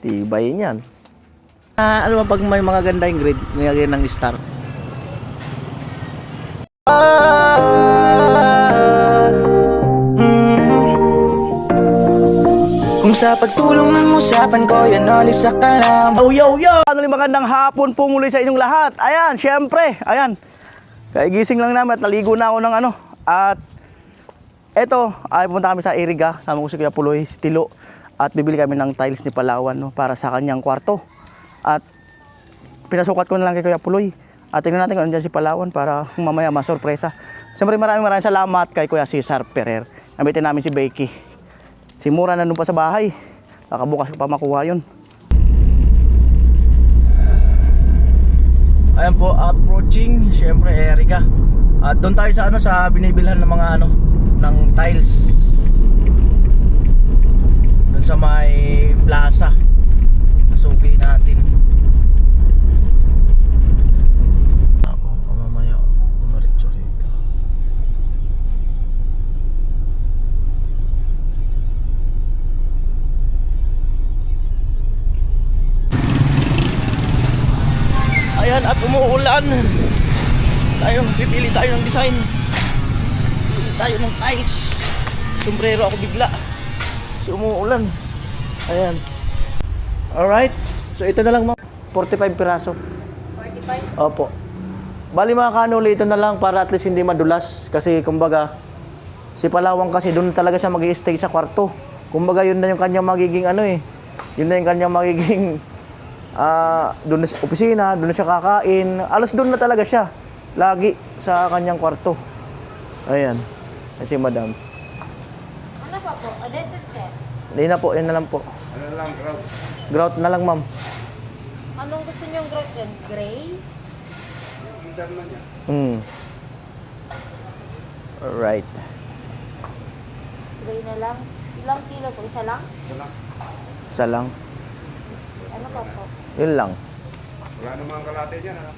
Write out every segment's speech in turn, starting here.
Tibay niyan. Ano ba pag may mga ganda yung grade, nilagay ng star? Kung sa pagtulong ng usapan ko, yan alis sa kalam. Yo! Ano yung magandang hapon po muli sa inyong lahat. Ayan, syempre, ayan. Kaigising lang namin at naligo na ako ng ano. At eto, ay pumunta kami sa Iriga. Sama ko si Kuya Puloy, si Tilo. At bibili kami ng tiles ni Palawan, no, para sa kanyang kwarto. At pinasukat ko na lang kay Kuya Puloy. At tingnan natin kung nandiyan si Palawan para mamaya masurpresa. Siyempre maraming salamat kay Kuya Cesar Ferrer. Namitin namin si Becky. Si Mura nandun pa sa bahay. Baka bukas ko pa makuha yun. Ayan po, approaching, syempre Erica. At doon tayo sa ano, sa binibilhan ng mga ano, ng tiles. Doon sa may plaza. Masuki natin. Ako, mamaya, dumaritso rito. Ayan, at umuulan. Pipili tayo ng design. Pipili tayo ng tiles. Sombrero ako bigla. So umuulan. Ayan. Alright. So ito na lang ma'am. 45 piraso. 45? Opo. Bali mga kanuli, ito na lang para at least hindi madulas. Kasi kumbaga, si Palawang kasi doon talaga siya mag-i-stay sa kwarto. Kumbaga yun na yung kanyang magiging ano eh. Yun na yung kanyang magiging doon na sa opisina, doon na siya kakain. Alas doon na talaga siya. Lagi sa kanyang kwarto. Ayan. Kasi madam. Ano pa po? Desert set? Hindi na po, yan na lang po. Ano lang, grout? Grout na lang ma'am. Anong gusto niyong grout yan? Gray? Yung dama niya. Alright. Gray na lang. Ilang kilo po? Isa lang? Wala. Isa lang. Ano pa po? Yun lang. Wala namang kalate dyan, ano?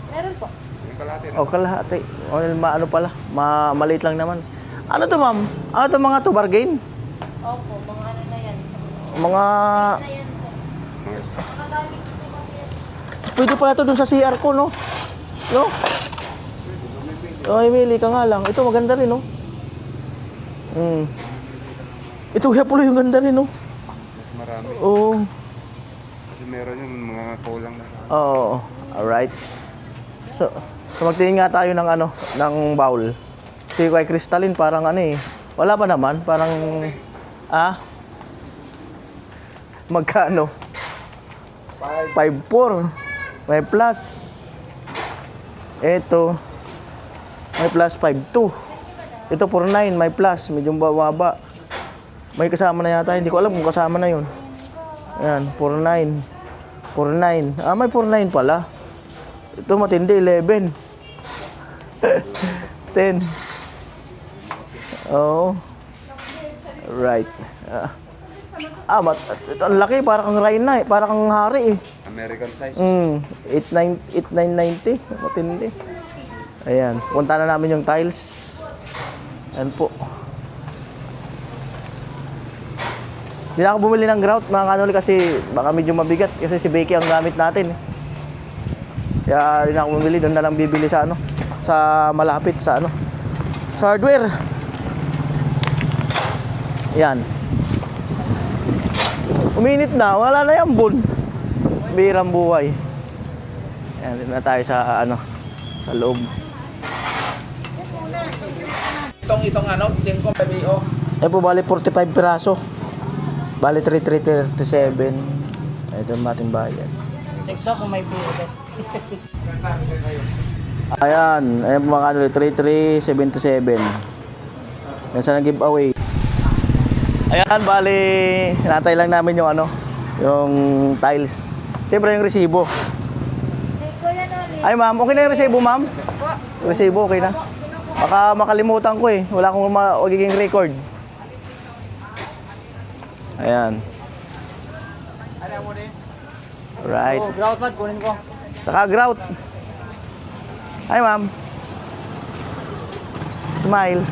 Meron po. Yung kalate na. O kalahati. O ano pala, maliit lang naman. Ano to ma'am? Ano to mga to, bargain? Opo, mga ano na yan. Mga... Na yan po. Nakadami po kasi yan. Pwede pala to dun sa CR ko, no? No? Ay, mili ka nga lang. Ito maganda rin, no? Ito kaya pala yung ganda rin, no? Mas marami. Oo. Kasi meron yung mga kulang na. Oo. Alright. So magtingin nga tayo ng ano, ng bowl. Si kay Crystalline parang ano eh. Wala pa naman, parang magkano? 5.4. May plus. Ito may plus 5.2. Ito 4.9, may plus, medyo bababa. May kasama na yata, hindi ko alam kung kasama na 'yon. Ayan, 4.9. 4.9. May 4.9 pala. Ito matindi, 11. 10. Oo. Right. Ito ang laki, parang kang Rhino eh. Parang kang hari eh. American size. 8.990. Matindi. Ayan. Punta na namin yung tiles. Ayan po. Hindi na ako bumili ng grout mga kanuli kasi baka medyo mabigat kasi si Becky ang gamit natin. Kaya hindi na ako bumili, doon na lang bibili sa ano, sa malapit sa ano, sa hardware. Yan. Uminit na, wala na yung bun. Birang buhay. Yan, dito na tayo sa ano, sa loob. Itong ano, team ko, PBO. Po, bali 45 piraso. Bali 3,337. Ito ang ating bayan. TikTok kung may puro. Ayan po mga kanuli, 3,377. Yan sa nag-giveaway. Ayan, bali, hinatay lang namin yung ano, yung tiles. Siyempre yung resibo. Ay ma'am, okay na yung resibo ma'am? Resibo, okay na. Baka makalimutan ko eh. Wala akong magiging record. Ayan. Right. Grout pad, kunin ko. Saka grout. Hi ma'am. Smile.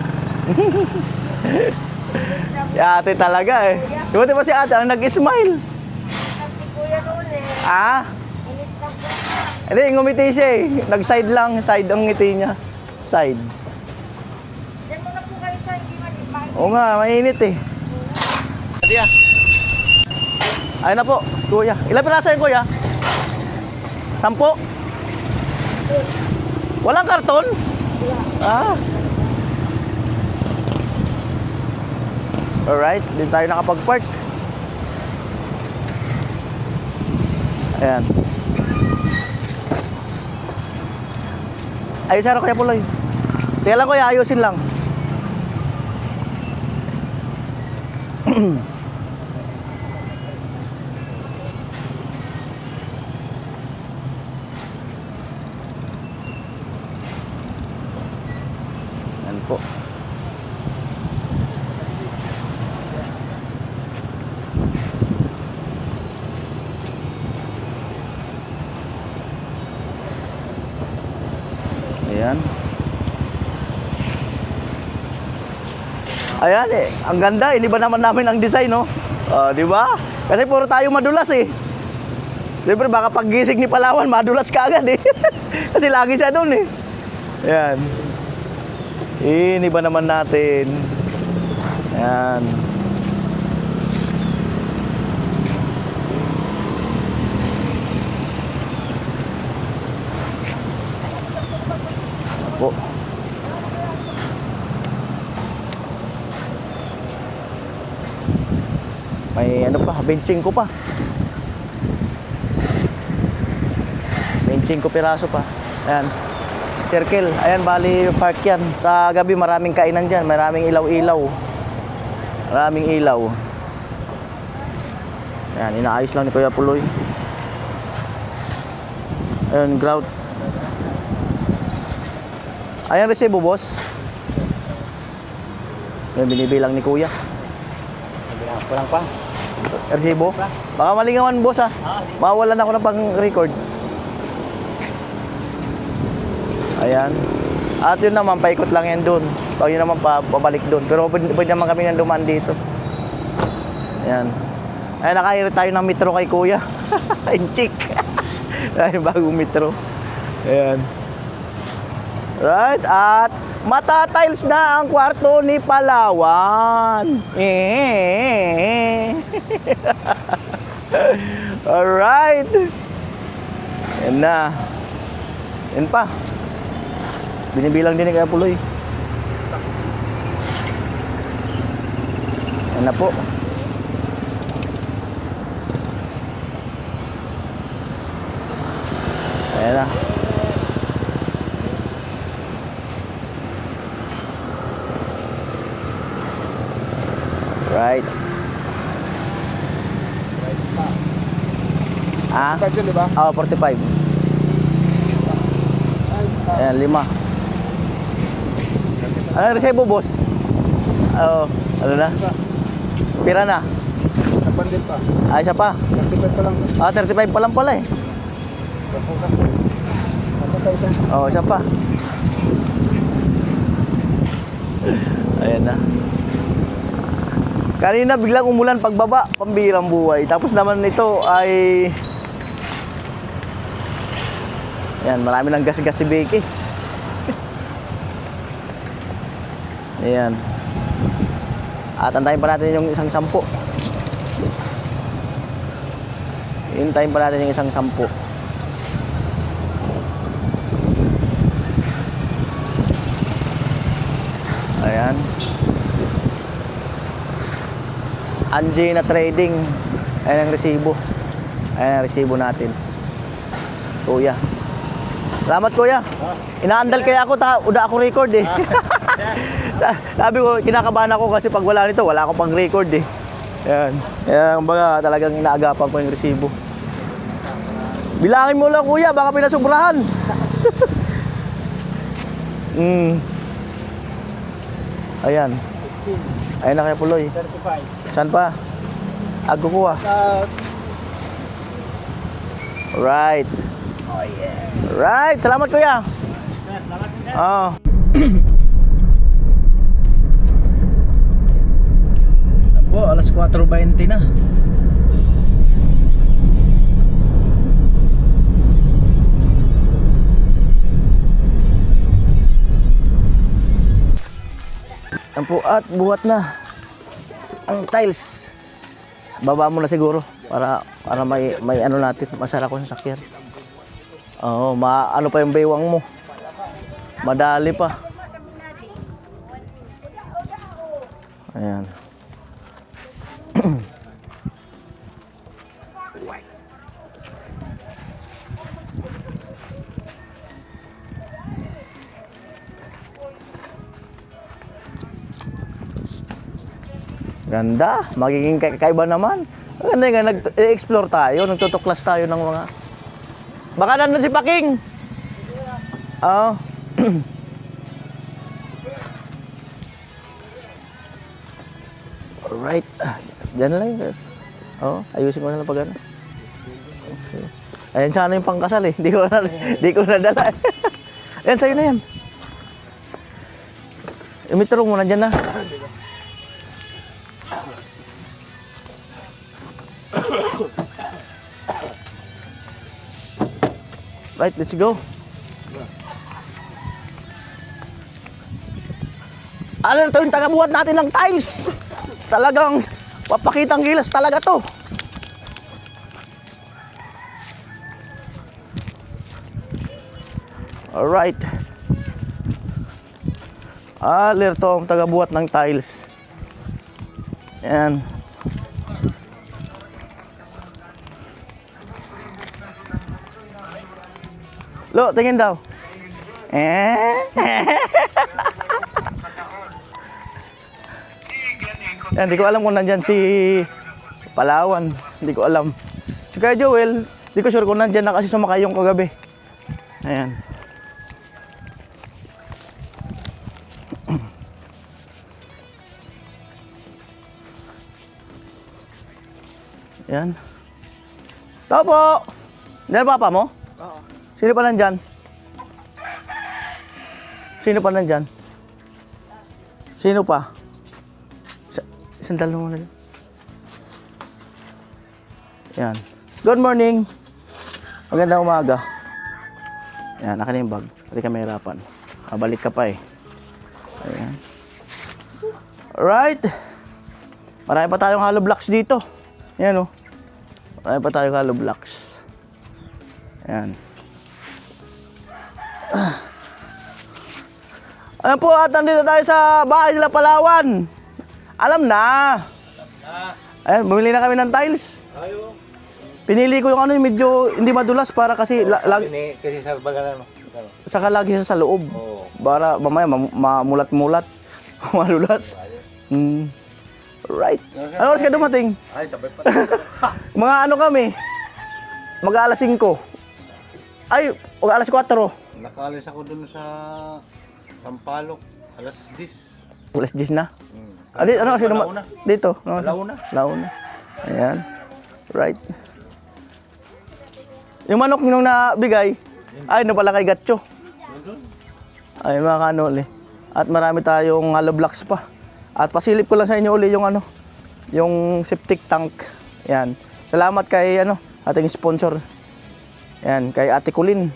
Si ate talaga eh. Di ba si ate ang nag-smile? Ah? Hindi, ngumiti siya eh. Nag-side lang, side ang ngiti niya. Side. Diyan muna po kayo sa hindi man. Oo nga, mainit eh. Atiya. Ayun na po, kuya. Ilan piraso yun, kuya? 10? Walang karton? Ah. Alright, din tayo nakapag-park. Ayan. Ayos na Kuya Puloy. Teka lang kuya, ayusin lang. Yan po. Ayan. Ayan eh, ang ganda, iniba naman namin ang design, no? Di ba? Kasi puro tayo madulas eh. Siyempre baka paggising ni Palawan, madulas ka agad eh. Kasi lagi siya doon eh. Ayan. Iniba naman natin. Ayan. Po. May ano pa, benching ko pa. Benching ko piraso pa. Ayan. Circle. Ayan, bali park yan. Sa gabi maraming kainan dyan. Maraming ilaw-ilaw. Maraming ilaw. Ayan, inaayos lang ni Kuya Puloy. Ayan, grout. Ayan, resibo, boss. Ayan, binibilang ni Kuya. Kulang pa. Resibo? Baka malingawan, boss, ha? Mawalan ako ng pang-record. Ayan. At yun naman, paikot lang yan doon. Pag yun naman, pabalik doon. Pero pwede naman kami nang dumaan dito. Ayan. Ayan, nakahirit tayo ng metro kay Kuya. Inchik. Ayan, bagong metro. Ayan. Right, at matatiles na ang kwarto ni Palawan. Alright. Yan na. Yan pa. Binibilang din ni Kuya Puloy. Yan na po. Ayan na. Right. Ah? 45 yun, di ba? Oo, 45. Ayan, 5. Ano resebo, boss? Oo, ano na? Pira na? Napandit pa. Ah, isa pa? 35 pa lang. Ah, 35 pa lang pala eh. Napatay siya. Oo, isa pa. Ayan na. Kanina biglang umulan pagbaba, pambirang buhay. Tapos naman ito ay... Ayan, marami ng gas-gas si Becky. Ayan. At antayin pa natin yung isang 10. Hintayin pa natin yung isang 10. Ayan. Angie na trading. Ayan ang resibo. Ayan ang resibo natin. Kuya. Salamat kuya. Inaandal kaya ako, uda ako record eh. Sabi ko, kinakabahan ako kasi pag wala nito, wala akong pang record eh. Ayan. Ayan, baga talagang inaagapan ko yung resibo. Bilangin mo lang kuya, baka pinasubrahan. Ayan. Ayan na Kuya Puloy. 35. Saan pa? Ago ko ah. Right. Oh yeah. Right. Salamat kuya. Salamat din. Oh. Po, alas 4:20 na. Ayan po, at buhat na ang tiles. Baba mo na siguro para may ano natin, masara ko sa sakyan. Oo, ano pa yung baywang mo. Madali pa. Ayan. Ganda, magiging kakaiba naman. Ganda nga, nag-explore tayo, nagtutuklas tayo ng mga... Baka nandun si Paking! Oo. Alright. Diyan na lang yun. Oo, ayusin ko na lang pag ano. Okay. Ayan sana yung pangkasal eh. Di ko na dala. Ayan, sa'yo na yan. Imitro mo, nandyan na. Right, let's go. Alerto yung tagabuhat natin ng tiles. Talagang papakitang gilas talaga to. Alright. Alerto ang tagabuhat ng tiles. Yan. Lo, tingin daw. Yan, di ko alam kung nandyan si Palawan. Di ko alam. Si Kuya Joel, di ko sure kung nandyan na kasi sumakay yung kagabi. Ayan. Ayan. Tao po! Diyan papa mo? Oo. Sino pa nandyan? Sino pa nandyan? Sino pa? Sandal mo na dyan. Yan. Good morning. Magandang umaga. Yan, naka na yung bag. Hindi ka mahirapan. Balik ka pa eh. Ayan. Alright. Marami pa tayong hollow blocks dito. Yan o. Marami pa tayong hollow blocks. Ayan. Ayan po, at nandito tayo sa bahay nila Palawan. Alam na. Ayan, bumili na kami ng tiles. Pinili ko yung ano, yung medyo hindi madulas para kasi Kasi sa bagalan mo. saka lagi siya sa loob. Para mamaya mamulat-mulat. Madulas. Right. Ano oras ka dumating? Ay, sabay pa. Mga ano kami? Mag-aalas 5. Ay, mag-aalas 4. Nakalis ako dun sa Sampaloc, alas 10. Alas 10 na. Ano kasi Launa. dito? Launa. Launa. Ayan. Right. Yung manok nung nabigay, ay, no pala kay Gatcho. Ay, mga kanol eh. At marami tayong hollow blocks pa. At pasilip ko lang sa inyo uli yung ano, yung septic tank. Yan. Salamat kay ano, ating sponsor. Yan, kay Ate Kulin.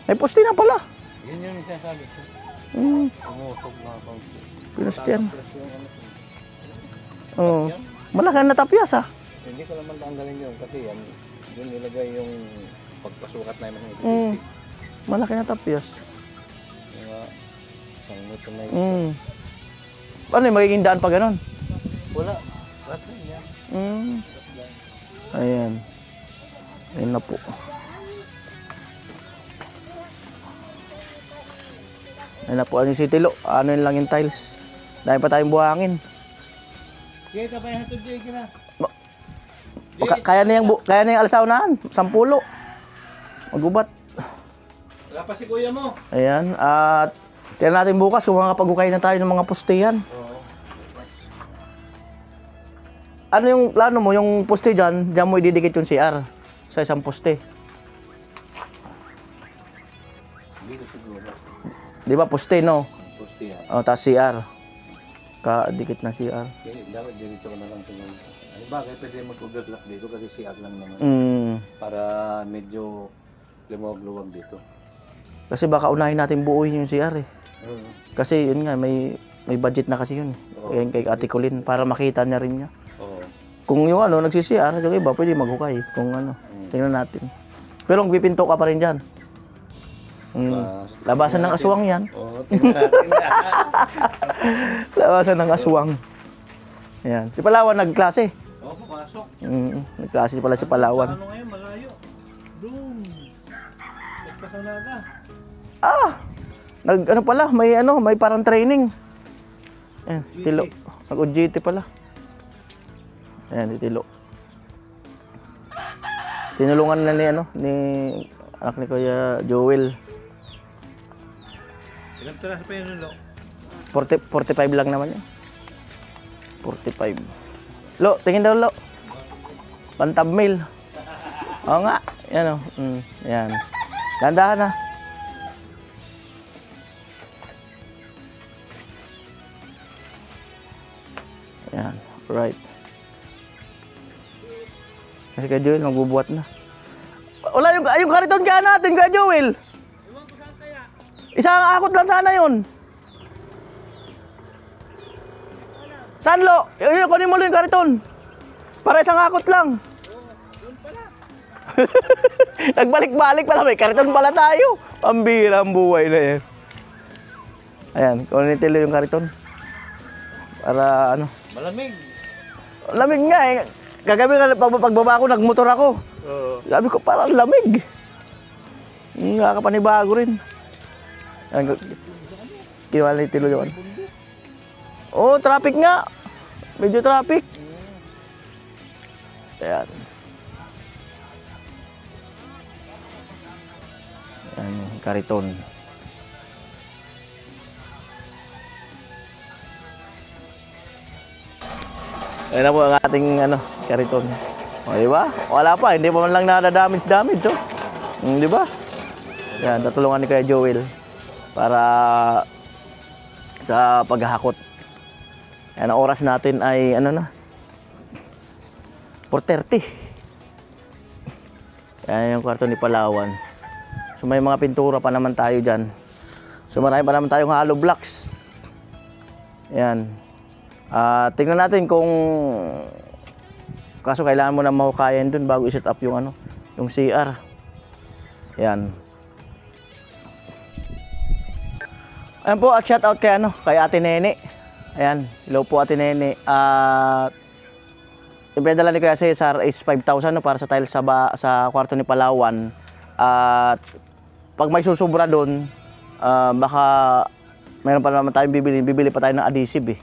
May poste na pala. Yun yung sinasabi ko. Umusog na ako. Pinustian. Oo. Malaki ang natapyas ah. Hindi ko naman tanggalin yun kasi yan, yun nilagay yung pagpasukat namin ng Mm. Malaki na tapyas. Mga isang metro na yun. Ano yung magiging daan pa ganun? Wala. Flat line yan. Ayan. Ayan na po. Ayan na po. Ano yung sitilo? Ano yun lang yung tiles? Dahil pa tayong buhangin. Kaya ka ba yung hatod dyan ka na? Kaya na yung alasaunahan. 10. Magubat. Wala pa si kuya mo. Ayan. At tignan natin bukas kung makapag-ukay na tayo ng mga postehan. Ano yung plano mo? Yung poste dyan mo ididikit yung CR sa isang poste. Dito siguro. Di ba poste, no? Poste yan. O, tapos CR. Kadikit ng CR. Kaya dapat dito ka na lang tingnan. Ano ba? Kaya pwede mag-overlock dito kasi CR lang naman. Para medyo luwag-luwag dito. Kasi baka unahin natin buuin yung CR eh. Kasi yun nga, may may budget na kasi yun. Ayan kay Ate Colleen para makita niya rin niya. Oo. Kung yung ano, nagsisiyar, yung iba, pwede maghukay. Kung ano, tingnan natin. Pero kung pipinto ka pa rin dyan. Labasan ng aswang yan. Oo, tingnan natin. Labasan ng aswang. Ayan. Si Palawan nagklase. Oo, pumasok. Nagklase pala si Palawan. Ano ngayon, malayo. Doon. Nagpakalada. Ano pala, may parang training. Ayan, Tilo. Nag-OJT pala. Ayan, si Tilo. Tinulungan na ni anak ni Kuya Joel. Ilang piraso pa yun, Lo? 45 lang naman yan. 45. Lo, tingin daw, Lo. Pantabmail. Oo nga. Yan o. Yan. Dandahan na. Yan. Right. Kasi Kuya Joel, magbubuhat na. Wala yung kariton kaya natin, Kuya Joel. Iwan ko saan kaya? Isang akot lang sana yun. Saan, Lo? Kunin mo lang yung kariton. Para isang akot lang. Doon pala. Nagbalik-balik pala. May kariton pala tayo. Pambira ang buhay na yan. Ayan, kunin nila yung kariton. Para ano. Malamig. Lamig nga eh. Kagabi pagbaba ko, nagmotor ako. Oo. Sabi ko, parang lamig. Nakakapanibago rin. Kinuha ni Tilo yun. Oo, traffic nga. Medyo traffic. Ayan. Ayan, kariton. Ayan na po ang ating kariton. O, di ba? Wala pa, hindi pa man lang nada-damage, oh. Di ba? Yan, tatulungan ni Kuya Joel para sa paghahakot. Yan, ang oras natin ay 4:30. Yan yung kwarto ni Palawan. So may mga pintura pa naman tayo dyan. So marami pa naman tayong hollow blocks. Yan. Tingnan natin kung kaso kailangan mo na mahukayan dun bago i-set up yung yung CR. Yan. Ayan po, at shout out kay Ate Nene. Ayan, hello po Ate Nene. Yung pinadala ni Kuya Cesar is 5,000 para sa tiles sa kwarto ni Palawan. At pag may susubra doon, baka mayroon pa naman tayong bibili pa tayo ng adhesive eh.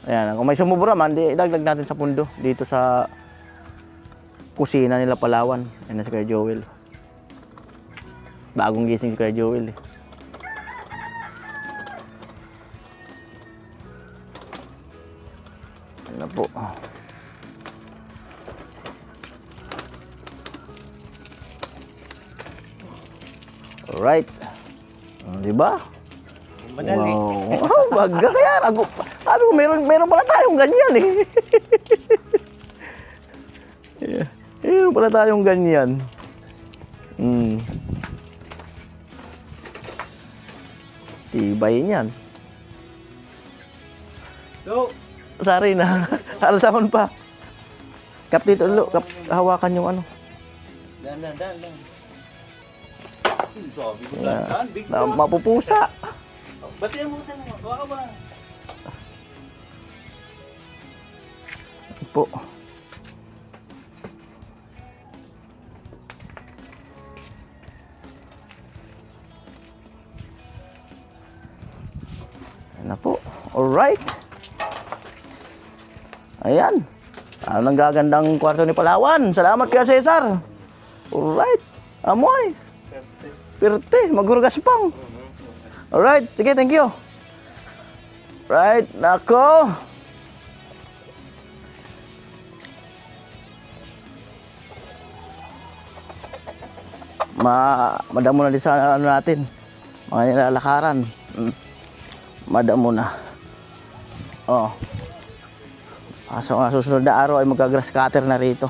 Ayan, kung may sumubra man, idagdag natin sa pundo dito sa kusina nila Palawan. Ayan na si Kuya Joel. Bagong gising si Kuya Joel eh. Ayan na po. Alright. Di ba? Madali. Wow. Baga kaya. Sabi ko, meron pala tayong ganyan eh. Yeah. Meron pala tayong ganyan. Tibay niyan. Go! Sorry na. Alsahon pa. Kap dito, Lo. Kap, hawakan yung Dan. Sabi ko dan. Big na mapupusa. Batiin mo tayo. Gawa ka ba? Po. Ayan na po. Alright. Ayan. Ang gagandang kwarto ni Palawan. Salamat Kuya Cesar. Alright. Amoy. Perte. Magurgas pang. Alright. Sige, thank you. Right. Nako. Madamo na din sa natin. Mga nilalakaran. Madamo na. Oh. So, susunod na araw ay magka-grass cutter na rito.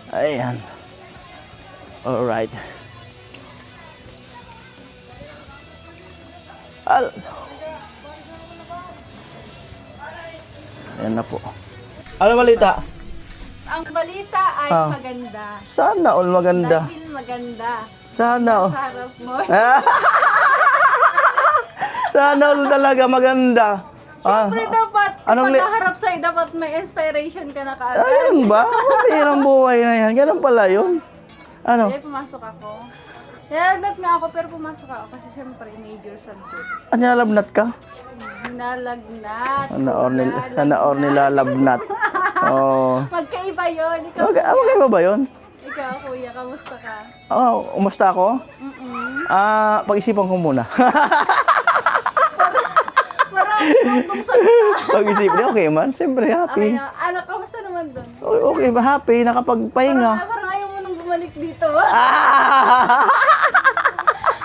Ayan. Alright. Ayan na po. Ano balita? Ang balita ay Ah. maganda. Sana all maganda. Dahil maganda. Sana all. Sa harap mo. Sana all talaga maganda. Siyempre dapat, Anong pag li- harap sa'yo, dapat may inspiration ka na kaagad. Ayun ba? Mahirang buhay na yan. Ganun pala yun. Ano? Eh, pumasok ako. Nalagnat nga ako, pero pumasok ako kasi siyempre major subject. Nilalabnat ka? Nalagnat. Hanaor nilalabnat. Oo. Magkaiba yun. Ikaw, Okay, okay ba ba yun? ikaw, kuya, kamusta ka? Oh, umusta ako? Pag-isipan ko muna. Marami mong salita. Pag-isip niya, okay man. Siyempre, Okay happy. na. Anak, kamusta naman doon? Okay ba? Happy, nakapagpahinga. Parang ayaw mo nang bumalik dito.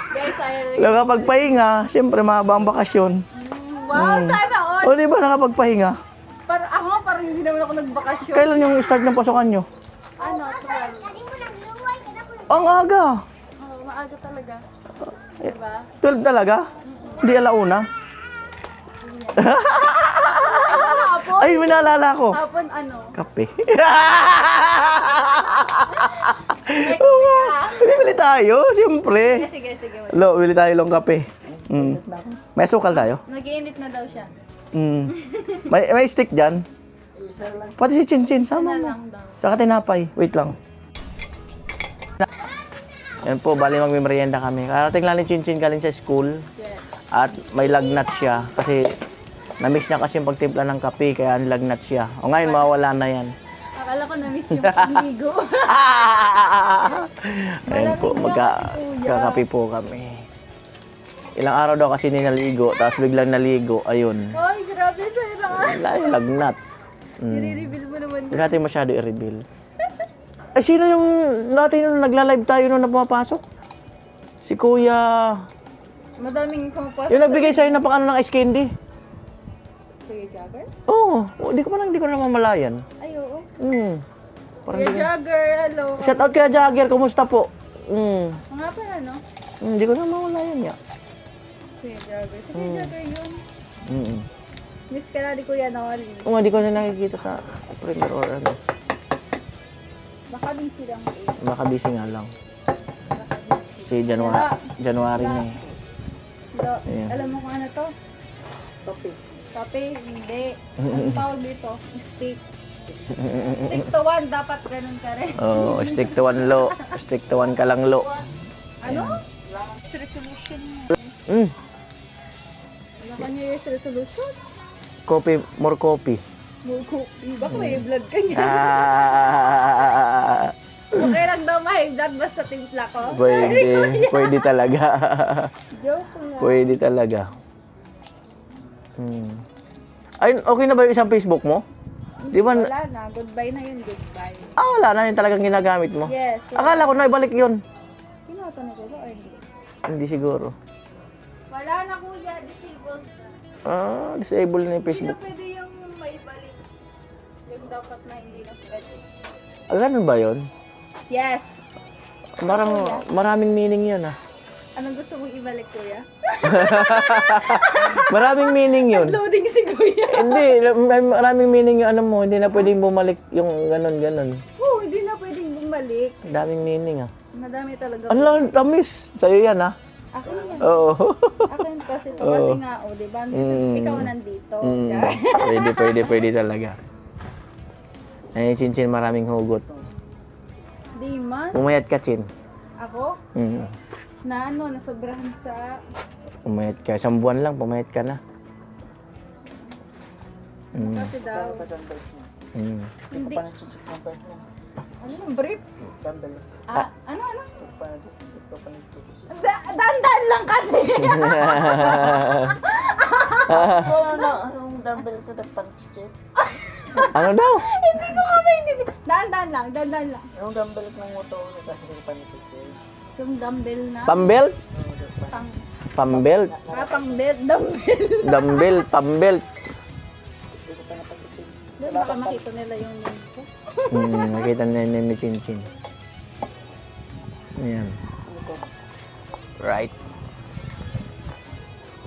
Guys, ayaw. Nakapagpahinga, siyempre, mahaba ang bakasyon. Wow, sana all. O, di ba nakapagpahinga? Parang ako nga, parang hindi naman ako nagbakasyon. Kailan yung start ng pasukan nyo? Ano, 12. Ang aga. Oh, maaga talaga. Diba? 12 talaga? Hindi alauna? Hapon? Ay, may naalala ko. Hapon ano? Kape. May kape ka? Bibili tayo, siyempre. Sige, sige. Lo, bili tayo lang kape. May sukal tayo? Nag-iinit na daw siya. May stick dyan? Pati si Chinchin, sama Ano mo. lang daw. Saka tinapay. Wait lang. Yan po, bali magmimerienda kami. Karating lang ni Chinchin galing sa school. Yes. At may lagnat siya. Kasi na-miss niya kasi yung pagtimpla ng kape. Kaya lagnat siya. O ngayon, mawawala na yan. Akala ko na-miss yung pamigo. Ayan po, magkakape po kami. Ilang araw daw kasi ninaligo, tapos biglang naligo, ayun. Ay, grabe sa'yo na nga. Lagnat. I-reveal mo naman. Hindi natin masyado i-reveal. Eh, sino yung natin yung nagla-live tayo nung na pumapasok? Si Kuya... Madaming pumapasok. Yung nagbigay sa'yo ng pang-ano ng ice candy? Kuya Jagger? Oo, di ko na mamalayan. Ay, oo. Parang Kuya di ko... Jagger, hello. Shout out kaya Jagger, kumusta po? Mga pa na, no? Hindi ko na mamalayan niya. Kuya Jagger. Si Kuya Jagger yun. Miss ka na di Kuya Noli. Oo, di ko na nakikita sa printer or ano. Baka busy lang eh. Baka busy nga lang. Baka busy. Si January na eh. Hello. Ayan. Alam mo kung ano to? Kape. Kape? Hindi. Anong tawag dito? Stick. Stick to one. Dapat ganun ka rin. Oo, stick to one lo. Stick to one ka lang lo. Ano? Resolution mo. Ano ka New Year's resolution? Coffee, more coffee. Baka may blood ka niya. Ah, Okay lang daw may blood basta timpla ko. pwede talaga. Joke lang. Pwede talaga. Ay, okay na ba yung isang Facebook mo? Di ba? Wala na. Goodbye na yun. Goodbye. Wala na yung talagang ginagamit mo. Yes. Akala ko na ibalik yun. Kinoto na ko or hindi? Hindi siguro. Wala na kuya. Disabled na. Disable na yung Hindi Facebook. na pwede yung maibalik. Yung dapat na hindi na pwede. Ganun ba yun? Yes. Maraming meaning yun ah. Anong gusto mong ibalik kuya? Maraming meaning yun. Loading si kuya. Hindi, maraming meaning yung ano mo. Hindi na pwedeng bumalik yung ganon. Oo, hindi na pwedeng bumalik. Daming meaning ah. Madami talaga. Ano lang, tamis. Sa'yo yan ah. Akin yan. Oo. Akin kasi to. Kasi nga, di ba? Ikaw nandito. Pwede talaga. Ay, Chinchin, maraming hugot. Di man. Umayat ka, Chin. Ako? Na ano, nasobrahan sa... Umayat ka. Isang buwan lang, pumayat ka na. Kasi daw. Hindi. Ano yung brief? Ano? Dandan lang kasi. Anong dumbbell ko na pang-chip? Ano daw? Hindi ko kami hindi. Dandan lang. Yung dumbbell ng motor ko kasi pang-chip. Yung dumbbell na. Pambelt? Pang... Pambelt? pang belt. Dumbbell. Dumbbell, pambelt. Doon baka makita nila yung name ko. Nakita na ni Chinchin. Ayan. Right.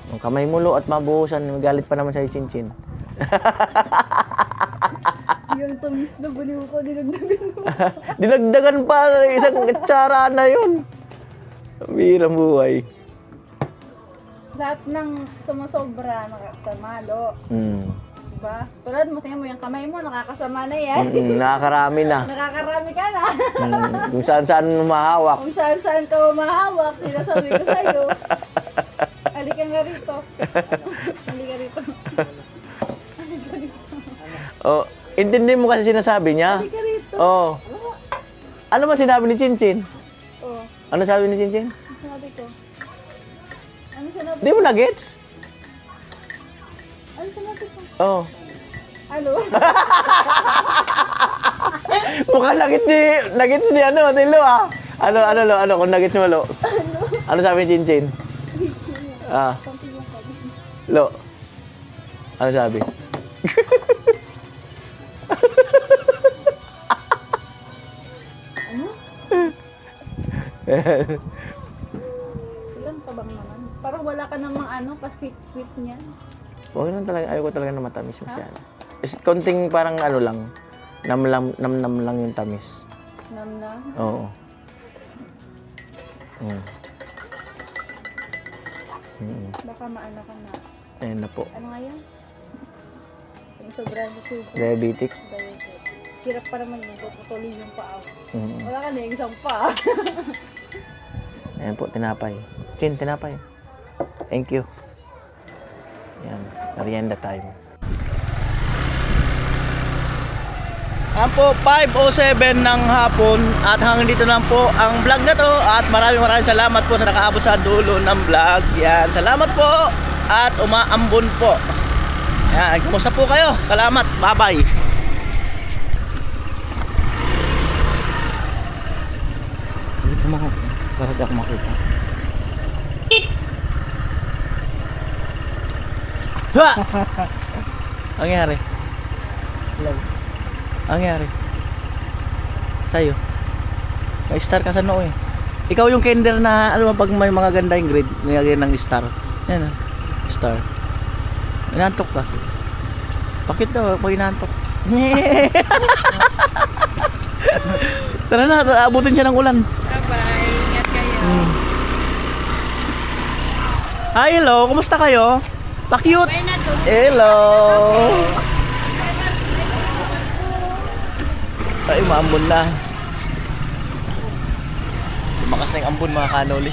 Ang kamay mo lo at mabuhusan, magalit pa naman sa'yo, Chinchin. Yung tumis na baliw ko, dinagdagan mo. Dinagdagan pa isang kutsara na yun. Birang buhay. Lahat ng sumusobra, nakakasamalo. Diba? Tulad mo, tingnan mo yung kamay mo, nakakasama na yan. Nakakarami na. Nakakarami ka na. Kung saan-saan mahawak. Kung saan-saan ka umahawak, sinasabi ko sa'yo. Halika nga rito. Halika rito. Halika rito. Oh, intindi mo kasi sinasabi niya. Halika rito. Oh. Ano ba sinabi ni Chinchin? Oh, Ano sabi ni Chinchin? ano sinabi ko? Ano sinabi Di mo na-gets? Ano sinabi ko? Oh. Ano? Mukhang nagets ni ano, Tilo ah. Ano, kung nagets mo, Lo? Ano sabi ni Chinchin? Ah, Konti yung kami. Lo. Ano sabi? Ilang tabang naman. Parang wala ka namang ano, pa-sweet-sweet niya. Huwag lang talaga, ayaw ko talaga na matamis masyado. Konting parang ano lang, nam lang yung tamis. Nam. Oo. Baka maano ka na. Ayan na po. Ano nga yan? Yung sobrang sugar. Diabetic. Diabetic. Hirap pa naman yung puputulin yung paa. Mm. Wala ka na yung isang paa. Ayan po, tinapay. Chin, tinapay. Thank you. Ayan, merienda time. Ayan po, 5:07 ng hapon at hanggang dito lang po ang vlog na to at maraming salamat po sa nakaabot sa dulo ng vlog. Yan, salamat po at umaambon po. Yan, kumusta po kayo? Salamat, bye-bye. Dito mo para di ako makita. Ha! Ang nangyari? Ang nangyari? Sa'yo? May star ka sa noo eh. Ikaw yung kinder na, alam mo, pag may mga ganda yung grade, nilagyan ng star. Yan ah, star. Inantok ka. Bakit daw, pag inantok? Tara na, abutin siya ng ulan. Bye-bye. Ingat kayo. Hi, hello. Kumusta kayo? Pa-cute. Hello. Ay, maambon na. Lumakas na yung ambon mga kanoli.